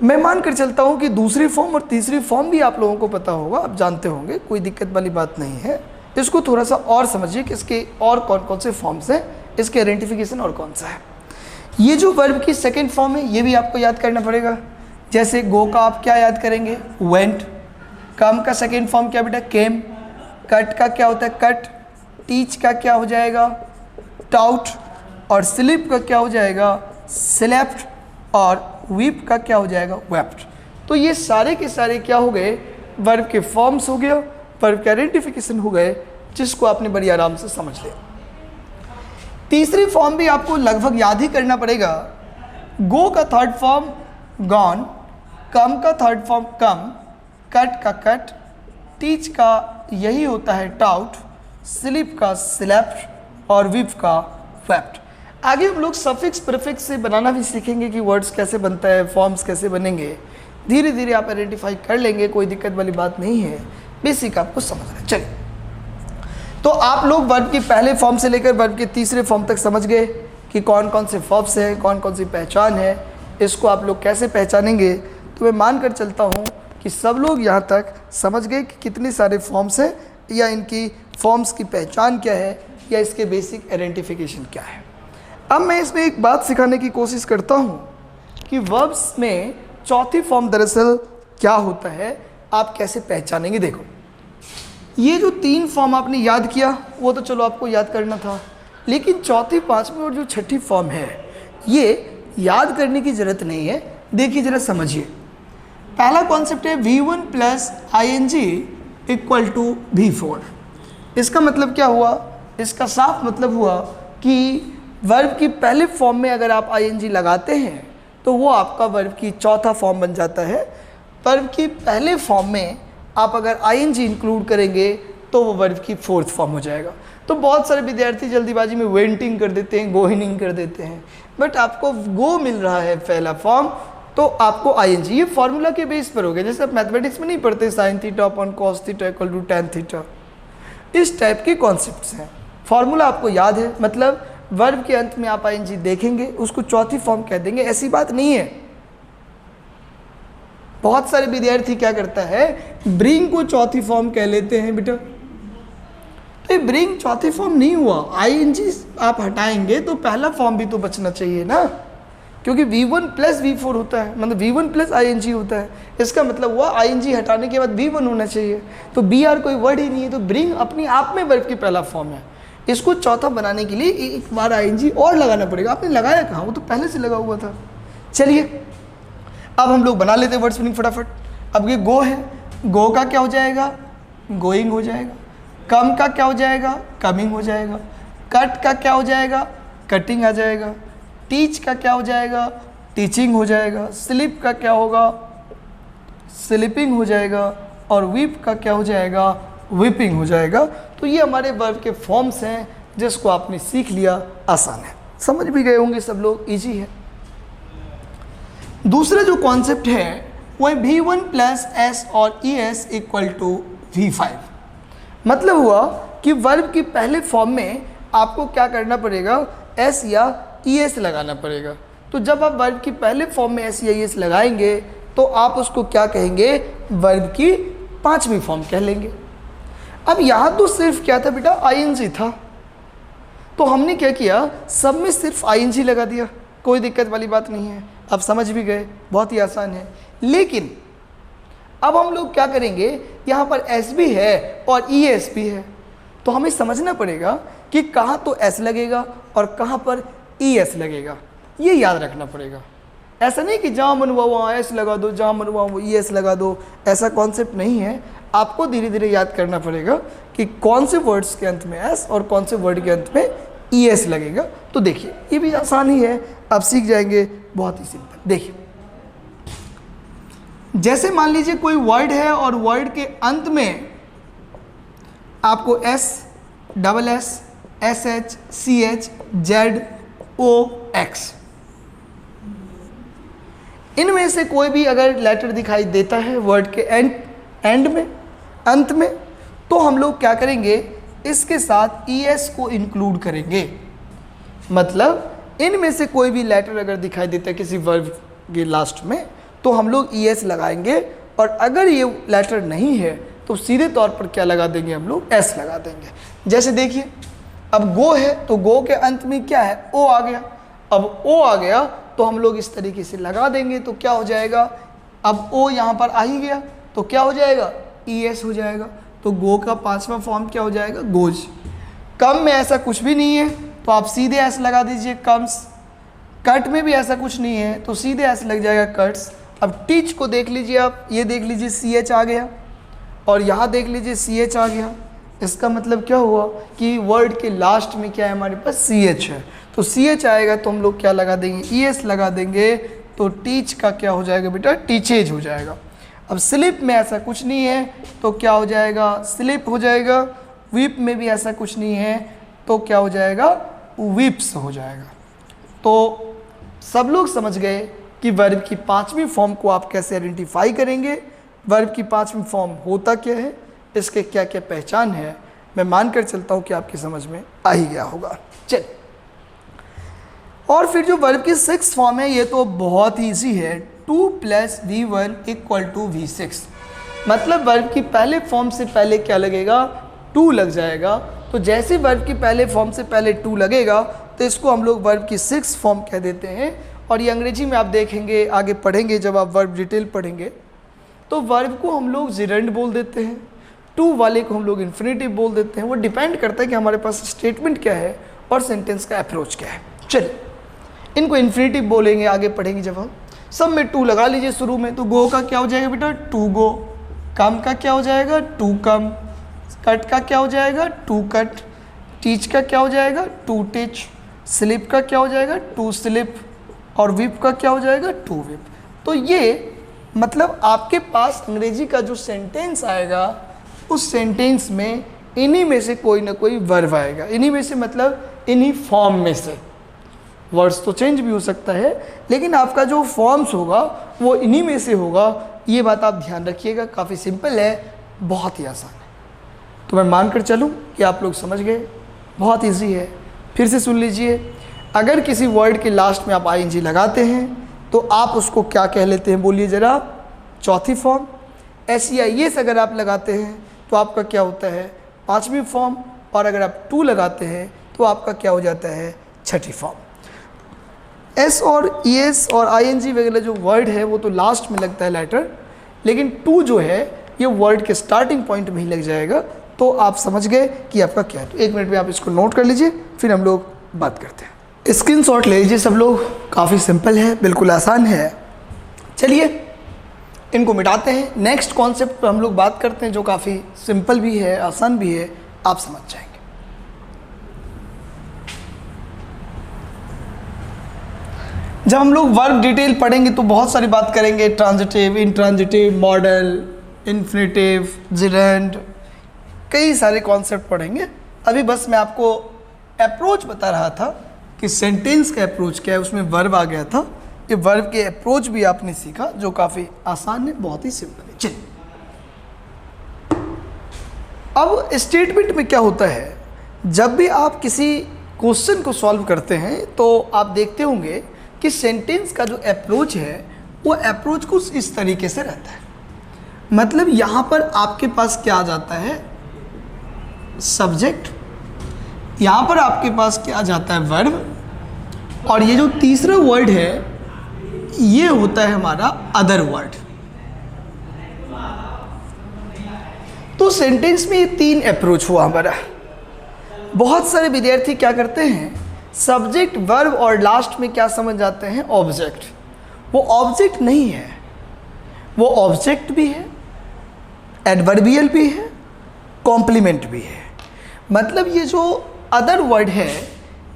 मैं मान कर चलता हूँ कि दूसरी फॉर्म और तीसरी फॉर्म भी आप लोगों को पता होगा, आप जानते होंगे, कोई दिक्कत वाली बात नहीं है। इसको थोड़ा सा और समझिए कि इसके और कौन कौन से फॉर्म्स हैं, इसके आइडेंटिफिकेशन और कौन सा है। ये जो वर्ब की सेकेंड फॉर्म है ये भी आपको याद करना पड़ेगा। जैसे गो का आप क्या याद करेंगे, वेंट। कम का सेकेंड फॉर्म क्या बेटा, केम। कट का क्या होता है, कट। टीच का क्या हो जाएगा, टाउट। और स्लिप का क्या हो जाएगा, स्लेप्ट। और वीप का क्या हो जाएगा, वेप्ट। तो ये सारे के सारे क्या हो गए, वर्ब के फॉर्म्स हो गया, वर्ब के आइडेंटिफिकेशन हो गए, जिसको आपने बड़ी आराम से समझ लिया। तीसरी फॉर्म भी आपको लगभग याद ही करना पड़ेगा। गो का थर्ड फॉर्म गॉन, कम का थर्ड फॉर्म कम, कट का कट, टीच का यही होता है टाउट, स्लिप का स्लेप्ट और विप का वेप्ट। आगे हम लोग सफिक्स प्रीफिक्स से बनाना भी सीखेंगे कि वर्ड्स कैसे बनता है, फॉर्म्स कैसे बनेंगे। धीरे धीरे आप आइडेंटिफाई कर लेंगे, कोई दिक्कत वाली बात नहीं है। बेसिक आपको समझना है। चलिए, तो आप लोग वर्ब के पहले फॉर्म से लेकर वर्ब के तीसरे फॉर्म तक समझ गए कि कौन कौन से वर्ब्स हैं, कौन कौन सी पहचान है, इसको आप लोग कैसे पहचानेंगे। तो मैं मान कर चलता हूँ कि सब लोग यहाँ तक समझ गए कि कितने सारे फॉर्म्स हैं, या इनकी फॉर्म्स की पहचान क्या है, या इसके बेसिक आइडेंटिफिकेशन क्या है। अब मैं इसमें एक बात सिखाने की कोशिश करता हूँ कि वर्ब्स में चौथी फॉर्म दरअसल क्या होता है, आप कैसे पहचानेंगे। देखो, ये जो 3 फॉर्म आपने याद किया वो तो चलो आपको याद करना था, लेकिन चौथी, पांचवी और जो छठी फॉर्म है ये याद करने की ज़रूरत नहीं है। देखिए ज़रा समझिए, पहला कॉन्सेप्ट है V1 plus ING equal to V4। इसका मतलब क्या हुआ, इसका साफ मतलब हुआ कि वर्ब की पहले फॉर्म में अगर आप ING लगाते हैं तो वो आपका वर्ब की चौथा फॉर्म बन जाता है। वर्ब की पहले फॉर्म में आप अगर ING इंक्लूड करेंगे तो वो वर्ब की फोर्थ फॉर्म हो जाएगा। तो बहुत सारे विद्यार्थी जल्दीबाजी में वेंटिंग कर देते हैं, गोइंग कर देते हैं, बट आपको गो मिल रहा है पहला फॉर्म, तो आपको ING, ये फॉर्मूला के बेस पर हो गया। जैसे आप मैथमेटिक्स में नहीं पढ़ते sine theta upon cos theta equal to tan theta, इस टाइप के कॉन्सेप्ट्स हैं। फॉर्मूला आपको याद है, मतलब वर्ब के अंत में आप ING देखेंगे उसको चौथी फॉर्म कह देंगे, ऐसी बात नहीं है। बहुत सारे विद्यार्थी क्या करता है, ब्रिंग को चौथी फॉर्म कह लेते हैं बेटा, तो ये ब्रिंग चौथी फॉर्म नहीं हुआ। ING आप हटाएंगे तो पहला फॉर्म भी तो बचना चाहिए ना, क्योंकि V1 प्लस V4 होता है, मतलब V1 प्लस ING होता है। इसका मतलब हुआ ING हटाने के बाद V1 होना चाहिए, तो BR कोई वर्ड ही नहीं है, तो ब्रिंग अपने आप में वर्ब की पहला फॉर्म है। इसको चौथा बनाने के लिए एक बार ING और लगाना पड़ेगा। आपने लगाया कहाँ, वो तो पहले से लगा हुआ था। चलिए अब हम लोग बना लेते हैं वर्ड स्पेलिंग फटाफट। अब ये गो है, गो का क्या हो जाएगा, गोइंग हो जाएगा। कम का क्या हो जाएगा, कमिंग हो जाएगा। कट का क्या हो जाएगा, कटिंग आ जाएगा। टीच का क्या हो जाएगा, टीचिंग हो जाएगा। स्लिप का क्या होगा, स्लिपिंग हो जाएगा। और वीप का क्या हो जाएगा, वीपिंग हो जाएगा। तो ये हमारे वर्ब के फॉर्म्स हैं जिसको आपने सीख लिया, आसान है, समझ भी गए होंगे सब लोग, इजी है। दूसरा जो कॉन्सेप्ट है वो है V1 प्लस S और ES इक्वल टू V5। मतलब हुआ कि वर्ब की पहले फॉर्म में आपको क्या करना पड़ेगा, S या ES लगाना पड़ेगा। तो जब आप वर्ब की पहले फॉर्म में S या ES लगाएंगे तो आप उसको क्या कहेंगे, वर्ब की पांचवी फॉर्म कह लेंगे। अब यहाँ तो सिर्फ क्या था बेटा, ING था, तो हमने क्या किया, सब में सिर्फ ING लगा दिया, कोई दिक्कत वाली बात नहीं है। अब समझ भी गए, बहुत ही आसान है। लेकिन अब हम लोग क्या करेंगे, यहाँ पर S भी है और ES भी है, तो हमें समझना पड़ेगा कि कहाँ तो S लगेगा और कहाँ पर ES लगेगा, ये याद रखना पड़ेगा। ऐसा नहीं कि जहाँ मन हुआ वहाँ S लगा दो, जहाँ मन हुआ वो ES लगा दो, ऐसा कॉन्सेप्ट नहीं है। आपको धीरे धीरे याद करना पड़ेगा कि कौन से वर्ड्स के अंत में S और कौन से वर्ड के अंत में ES लगेगा। तो देखिए ये भी आसान ही है, आप सीख जाएंगे, बहुत ही सिंपल। देखिए जैसे मान लीजिए कोई वर्ड है और वर्ड के अंत में आपको S, double S, SH, CH, Z, O, X, इनमें से कोई भी अगर लेटर दिखाई देता है वर्ड के एंड में, अंत में, तो हम लोग क्या करेंगे, इसके साथ ES को इंक्लूड करेंगे। मतलब इनमें से कोई भी लेटर अगर दिखाई देता है किसी वर्ब के लास्ट में तो हम लोग ES लगाएंगे, और अगर ये लेटर नहीं है तो सीधे तौर पर क्या लगा देंगे, हम लोग S लगा देंगे। जैसे देखिए अब गो है तो गो के अंत में क्या है, O आ गया। अब O आ गया तो हम लोग इस तरीके से लगा देंगे, तो क्या हो जाएगा, अब O यहाँ पर आ ही गया तो क्या हो जाएगा, ES हो जाएगा। तो गो का पांचवा फॉर्म क्या हो जाएगा, गोज। कम में ऐसा कुछ भी नहीं है तो आप सीधे S लगा दीजिए, कम्स। कट में भी ऐसा कुछ नहीं है तो सीधे S लग जाएगा, कट्स। अब टीच को देख लीजिए आप, ये देख लीजिए CH आ गया और यहाँ देख लीजिए CH आ गया। इसका मतलब क्या हुआ कि वर्ड के लास्ट में क्या है, हमारे पास CH है, तो CH आएगा तो हम लोग क्या लगा देंगे, ES लगा देंगे। तो टीच का क्या हो जाएगा बेटा, टीचेज हो जाएगा। अब स्लिप में ऐसा कुछ नहीं है तो क्या हो जाएगा, स्लिप हो जाएगा। वीप में भी ऐसा कुछ नहीं है तो क्या हो जाएगा, वीप्स हो जाएगा। तो सब लोग समझ गए कि वर्ब की पांचवी फॉर्म को आप कैसे आइडेंटिफाई करेंगे, वर्ब की पांचवी फॉर्म होता क्या है, इसके क्या क्या पहचान है, मैं मानकर चलता हूँ कि आपकी समझ में आ ही गया होगा। चल, और फिर जो वर्ब की 6 फॉर्म है ये तो बहुत ईजी है, 2 + V1 = V6। मतलब वर्ब की पहले फॉर्म से पहले क्या लगेगा, 2 लग जाएगा। तो जैसे वर्ब की पहले फॉर्म से पहले 2 लगेगा तो इसको हम लोग वर्ब की 6 फॉर्म कह देते हैं। और ये अंग्रेजी में आप देखेंगे, आगे पढ़ेंगे जब आप वर्ब डिटेल पढ़ेंगे, तो वर्ब को हम लोग जिरेंड बोल देते हैं, 2 वाले को हम लोग इन्फिनेटिव बोल देते हैं। वो डिपेंड करता है कि हमारे पास स्टेटमेंट क्या है और सेंटेंस का अप्रोच क्या है। चलिए, इनको इन्फिनेटिव बोलेंगे, आगे पढ़ेंगे जब हम। सब में 2 लगा लीजिए शुरू में, तो गो का क्या हो जाएगा बेटा, 2 गो। कम का क्या हो जाएगा, 2 कम। कट का क्या हो जाएगा, 2 कट। टीच का क्या हो जाएगा, 2 टीच। स्लिप का क्या हो जाएगा, 2 स्लिप। और विप का क्या हो जाएगा, 2 विप। तो ये मतलब आपके पास अंग्रेजी का जो सेंटेंस आएगा उस सेंटेंस में इन्हीं में से कोई ना कोई वर्ब आएगा। इन्हीं में से मतलब इन्हीं फॉर्म में से। वर्ड्स तो चेंज भी हो सकता है, लेकिन आपका जो फॉर्म्स होगा वो इन्हीं में से होगा। ये बात आप ध्यान रखिएगा, काफ़ी सिंपल है, बहुत ही आसान है। तो मैं मानकर चलूँ कि आप लोग समझ गए, बहुत इजी है। फिर से सुन लीजिए, अगर किसी वर्ड के लास्ट में आप ING लगाते हैं तो आप उसको क्या कह लेते हैं, बोलिए ज़रा। चौथी फॉर्म। SEIS अगर आप लगाते हैं तो आपका क्या होता है, 5वीं फॉर्म। और अगर आप 2 लगाते हैं तो आपका क्या हो जाता है, 6ठी फॉर्म। S और ES और ING वगैरह जो वर्ड है वो तो लास्ट में लगता है लेटर, लेकिन 2 जो है ये वर्ड के स्टार्टिंग पॉइंट में ही लग जाएगा। तो आप समझ गए कि आपका क्या है। तो 1 मिनट में आप इसको नोट कर लीजिए, फिर हम लोग बात करते हैं। स्क्रीनशॉट ले लीजिए सब लोग, काफ़ी सिंपल है, बिल्कुल आसान है। चलिए इनको मिटाते हैं। नेक्स्ट कॉन्सेप्ट पर हम लोग बात करते हैं जो काफ़ी सिंपल भी है, आसान भी है, आप समझ जाएंगे। जब हम लोग वर्ब डिटेल पढ़ेंगे तो बहुत सारी बात करेंगे, ट्रांजिटिव, इंट्रांजिटिव, मॉडल, इन्फिनेटिव, जिरेंड, कई सारे कॉन्सेप्ट पढ़ेंगे। अभी बस मैं आपको अप्रोच बता रहा था कि सेंटेंस का अप्रोच क्या है, उसमें वर्ब आ गया था। ये वर्ब के अप्रोच भी आपने सीखा जो काफ़ी आसान है, बहुत ही सिंपल है। चलिए, अब स्टेटमेंट में क्या होता है, जब भी आप किसी क्वेश्चन को सॉल्व करते हैं तो आप देखते होंगे कि सेंटेंस का जो अप्रोच है वो अप्रोच कुछ इस तरीके से रहता है। मतलब यहाँ पर आपके पास क्या आ जाता है, सब्जेक्ट। यहाँ पर आपके पास क्या आ जाता है, वर्ब। और ये जो तीसरा वर्ड है ये होता है हमारा अदर वर्ड। तो सेंटेंस में ये 3 अप्रोच हुआ हमारा। बहुत सारे विद्यार्थी क्या करते हैं, सब्जेक्ट, वर्ब और लास्ट में क्या समझ जाते हैं, ऑब्जेक्ट। वो ऑब्जेक्ट नहीं है, वो ऑब्जेक्ट भी है, एडवर्बियल भी है, कॉम्प्लीमेंट भी है। मतलब ये जो अदर वर्ड है,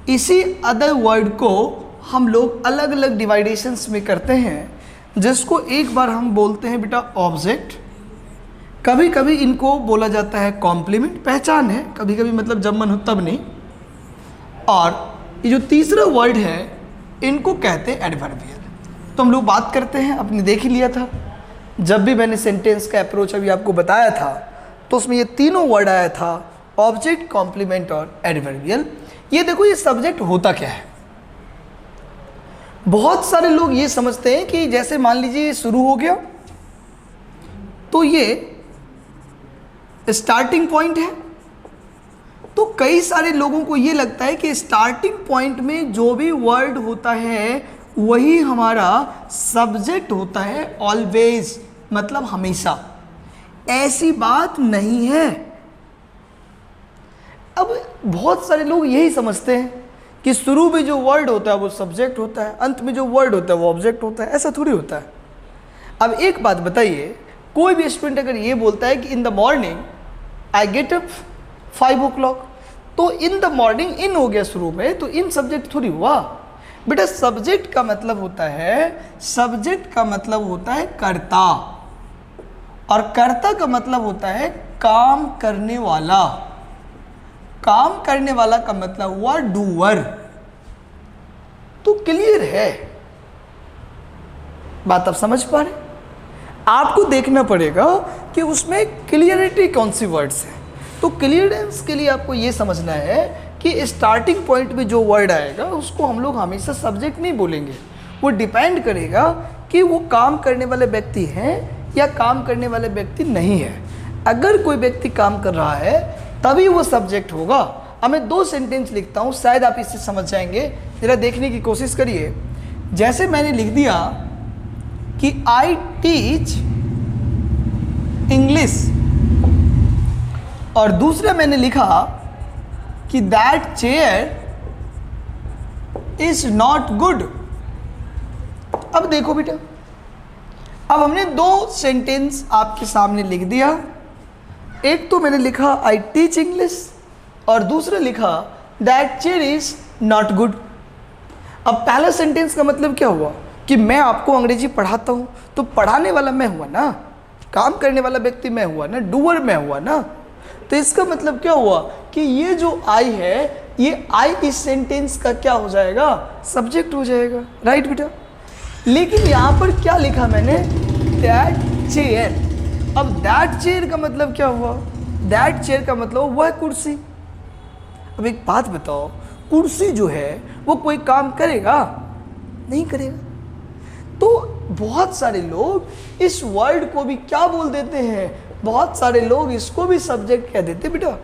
इसी अदर वर्ड को हम लोग अलग अलग डिवाइडेशंस में करते हैं, जिसको एक बार हम बोलते हैं बेटा ऑब्जेक्ट, कभी कभी इनको बोला जाता है कॉम्प्लीमेंट, पहचान है, कभी कभी मतलब जब मन हो तब नहीं। और ये जो तीसरा वर्ड है इनको कहते हैं एडवर्बियल। तो हम लोग बात करते हैं, आपने देख ही लिया था जब भी मैंने सेंटेंस का अप्रोच अभी आपको बताया था, तो उसमें ये तीनों वर्ड आया था, ऑब्जेक्ट, कॉम्प्लीमेंट और एडवर्बियल। ये देखो, ये सब्जेक्ट होता क्या है। बहुत सारे लोग ये समझते हैं कि जैसे मान लीजिए शुरू हो गया तो ये स्टार्टिंग पॉइंट है। तो कई सारे लोगों को ये लगता है कि स्टार्टिंग पॉइंट में जो भी वर्ड होता है वही हमारा सब्जेक्ट होता है, ऑलवेज, मतलब हमेशा। ऐसी बात नहीं है। अब बहुत सारे लोग यही समझते हैं कि शुरू में जो वर्ड होता है वो सब्जेक्ट होता है, अंत में जो वर्ड होता है वो ऑब्जेक्ट होता है। ऐसा थोड़ी होता है। अब एक बात बताइए, कोई भी स्टूडेंट अगर ये बोलता है कि in the morning I get up 5 o'clock, तो इन द मॉर्निंग इन हो गया शुरू में, तो इन सब्जेक्ट थोड़ी हुआ बेटा। सब्जेक्ट का मतलब होता है, सब्जेक्ट का मतलब होता है कर्ता, और कर्ता का मतलब होता है काम करने वाला। काम करने वाला का मतलब हुआ डूअर। तो क्लियर है बात, आप समझ पा रहे। आपको देखना पड़ेगा कि उसमें क्लियरिटी कौन सी वर्ड्स है। तो क्लियरेंस के लिए आपको ये समझना है कि स्टार्टिंग पॉइंट में जो वर्ड आएगा उसको हम लोग हमेशा सब्जेक्ट नहीं बोलेंगे, वो डिपेंड करेगा कि वो काम करने वाले व्यक्ति हैं या काम करने वाले व्यक्ति नहीं है। अगर कोई व्यक्ति काम कर रहा है तभी वो सब्जेक्ट होगा। अब मैं 2 सेंटेंस लिखता हूँ, शायद आप इससे समझ जाएंगे, ज़रा देखने की कोशिश करिए। जैसे मैंने लिख दिया कि आई टीच इंग्लिश, और दूसरा मैंने लिखा कि that chair is not good. अब देखो बेटा, अब हमने 2 सेंटेंस आपके सामने लिख दिया। एक तो मैंने लिखा आई टीच इंग्लिश और दूसरा लिखा that chair is not good. अब पहला सेंटेंस का मतलब क्या हुआ कि मैं आपको अंग्रेजी पढ़ाता हूं, तो पढ़ाने वाला मैं हुआ ना, काम करने वाला व्यक्ति मैं हुआ ना, डूअर मैं हुआ ना। तो इसका मतलब क्या हुआ कि ये जो आई है, ये आई इस सेंटेंस का क्या हो जाएगा, सब्जेक्ट हो जाएगा, राइट बेटा। लेकिन यहाँ पर क्या लिखा मैंने, दैट चेयर। अब दैट चेयर का मतलब क्या हुआ, दैट चेयर का मतलब वह कुर्सी। अब एक बात बताओ, कुर्सी जो है वो कोई काम करेगा, नहीं करेगा। तो बहुत सारे लोग इस वर्ड को भी क्या बोल देते हैं, बहुत सारे लोग इसको भी सब्जेक्ट कह देते बेटा,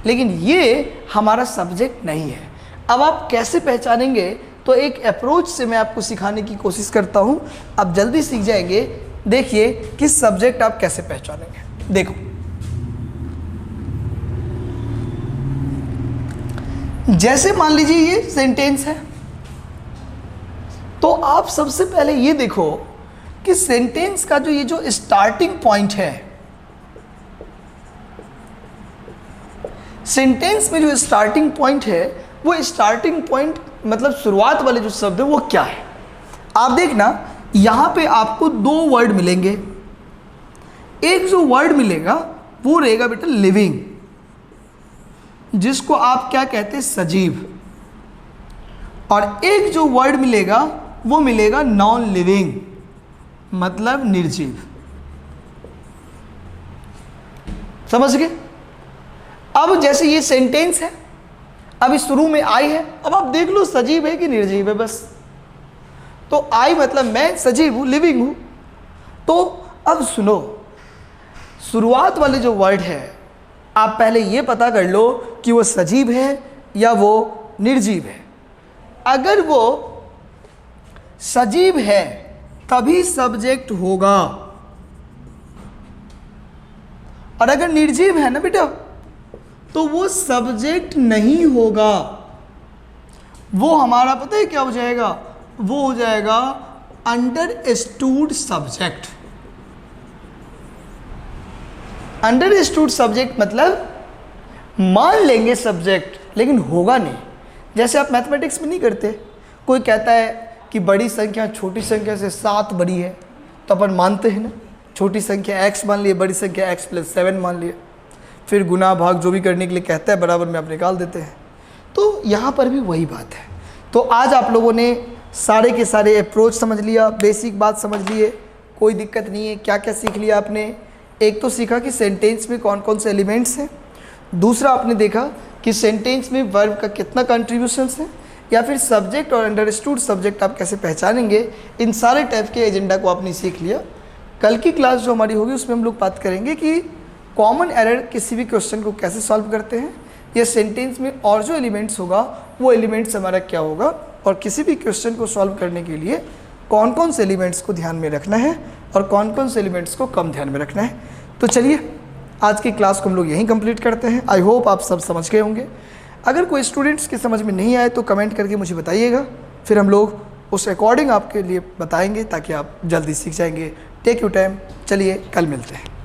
लेकिन ये हमारा सब्जेक्ट नहीं है। अब आप कैसे पहचानेंगे, तो एक अप्रोच से मैं आपको सिखाने की कोशिश करता हूं, आप जल्दी सीख जाएंगे। देखिए किस सब्जेक्ट आप कैसे पहचानेंगे। देखो, जैसे मान लीजिए ये सेंटेंस है, तो आप सबसे पहले ये देखो कि सेंटेंस का जो ये जो स्टार्टिंग पॉइंट है, सेंटेंस में जो स्टार्टिंग पॉइंट है, वो स्टार्टिंग पॉइंट मतलब शुरुआत वाले जो शब्द है वो क्या है। आप देखना, यहां पे आपको 2 वर्ड मिलेंगे। एक जो वर्ड मिलेगा वो रहेगा बेटा लिविंग, जिसको आप क्या कहते हैं, सजीव। और एक जो वर्ड मिलेगा वो मिलेगा नॉन लिविंग, मतलब निर्जीव। समझ गए। अब जैसे ये सेंटेंस है, अब इस शुरू में आई है, अब आप देख लो सजीव है कि निर्जीव है, बस। तो आई मतलब मैं सजीव हूं, लिविंग हूं। तो अब सुनो, शुरुआत वाले जो वर्ड है, आप पहले ये पता कर लो कि वो सजीव है या वो निर्जीव है। अगर वो सजीव है तभी सब्जेक्ट होगा, और अगर निर्जीव है ना बेटा, तो वो सब्जेक्ट नहीं होगा। वो हमारा पता है क्या हो जाएगा, वो हो जाएगा अंडरस्टूड सब्जेक्ट। अंडरस्टूड सब्जेक्ट मतलब मान लेंगे सब्जेक्ट, लेकिन होगा नहीं। जैसे आप मैथमेटिक्स में नहीं करते, कोई कहता है कि बड़ी संख्या छोटी संख्या से 7 बड़ी है, तो अपन मानते हैं ना, छोटी संख्या x मान लिए, बड़ी संख्या x + 7 मान लिए, फिर गुना भाग जो भी करने के लिए कहता है बराबर में आप निकाल देते हैं। तो यहाँ पर भी वही बात है। तो आज आप लोगों ने सारे के सारे अप्रोच समझ लिया, बेसिक बात समझ लिए, कोई दिक्कत नहीं है। क्या क्या सीख लिया आपने, एक तो सीखा कि सेंटेंस में कौन कौन से एलिमेंट्स हैं, दूसरा आपने देखा कि सेंटेंस में वर्ब का कितना कंट्रीब्यूशंस है, या फिर सब्जेक्ट और अंडरस्टूड सब्जेक्ट आप कैसे पहचानेंगे। इन सारे टाइप के एजेंडा को आपने सीख लिया। कल की क्लास जो हमारी होगी उसमें हम लोग बात करेंगे कि कॉमन एरर किसी भी क्वेश्चन को कैसे सॉल्व करते हैं, या सेंटेंस में और जो एलिमेंट्स होगा वो एलिमेंट्स हमारा क्या होगा, और किसी भी क्वेश्चन को सॉल्व करने के लिए कौन कौन से एलिमेंट्स को ध्यान में रखना है और कौन कौन से एलिमेंट्स को कम ध्यान में रखना है। तो चलिए आज की क्लास को हम लोग यहीं कंप्लीट करते हैं। आई होप आप सब समझ गए होंगे। अगर कोई स्टूडेंट्स के समझ में नहीं आए तो कमेंट करके मुझे बताइएगा, फिर हम लोग उस अकॉर्डिंग आपके लिए बताएंगे ताकि आप जल्दी सीख जाएंगे। Take you time. चलिए कल मिलते हैं।